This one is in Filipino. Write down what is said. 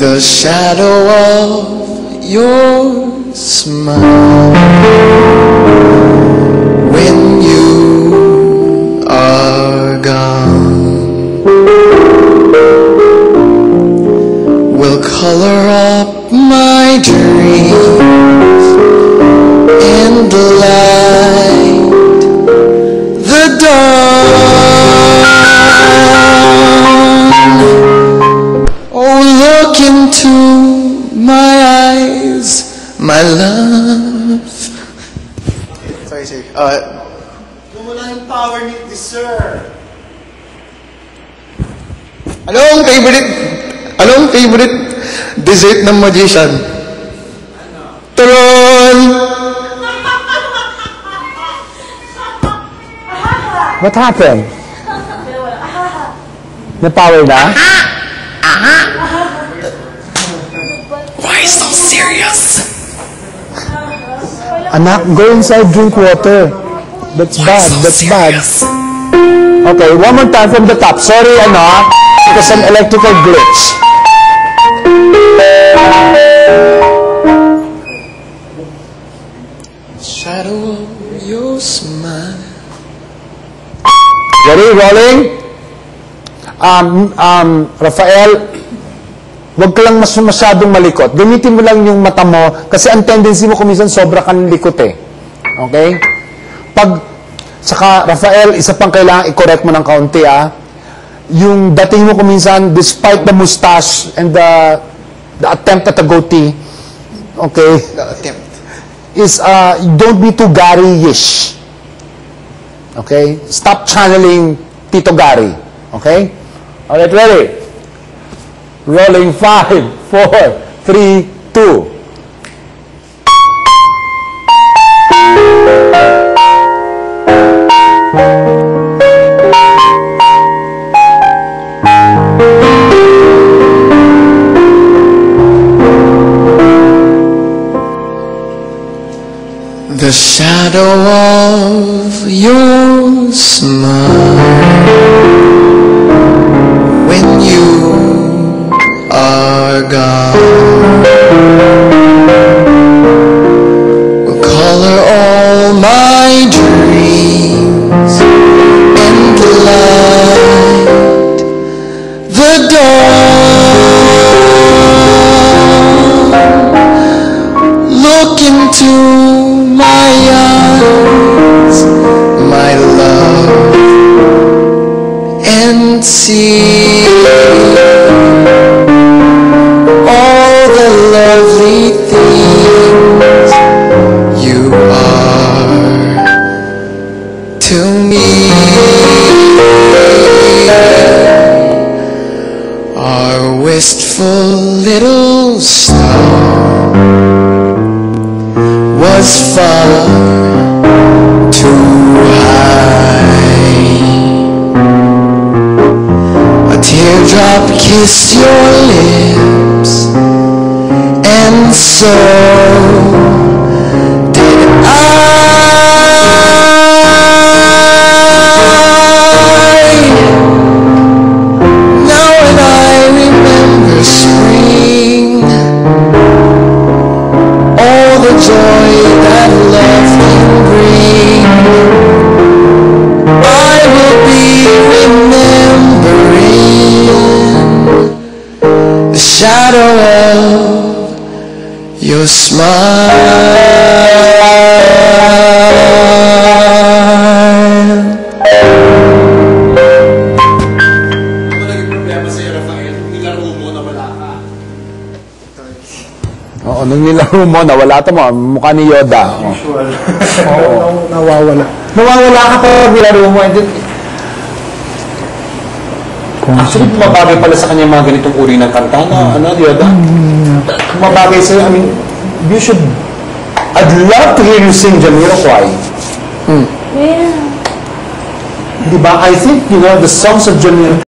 The shadow of your smile when you are gone will color up my dreams and light the dawn. Oh, look into my eyes, my love. Sorry. Wala yung power ni sir. Anong favorite dessert ng magician? Turon! What happened? Na-power na? Why so serious? Anak, go inside, drink water. That's bad, that's bad. Okay, one more time from the top. Sorry, because an electrical glitch. Shadow of your smile. Ready, rolling? Rafael, wag ka lang masyadong malikot. Gamitin mo lang yung mata mo kasi ang tendency mo kuminsan sobra kang likot eh. Okay? Saka, Rafael, isa pang kailangan i-correct mo ng kaunti yung dating mo kuminsan, despite the mustache and the attempt at a goatee, okay? The attempt. Is, don't be too Gary-ish. Okay? Stop channeling Tito Gary. Okay? Alright, ready? Rolling 5, 4, 3, 2. The shadow of your smile when you are gone will color all my dreams and light the dawn. Look into my eyes, my love, and see all the lovely things you are to me. Our wistful little star was far too high. A teardrop kissed your lips, and so did I. Now when I remember spring, all the joy that love can bring, I will be remembering the shadow of your smile. Ano naging problema sa'yo, Rafael? Nilaro mo na wala ka. Oo, nung nilaro mo, nawala mo. Mukha ni Yoda. Usual. Oo. Nawawala. Nawawala ka pa nilaro mo. Actually, bumabagay pala sa kanya mga ganitong uri ng kanta na, Yoda? Bumabagay sa'yo. I mean, you should... I'd love to hear you sing Jamiroquai. Yeah. Diba? I think, the songs of Jamiroquai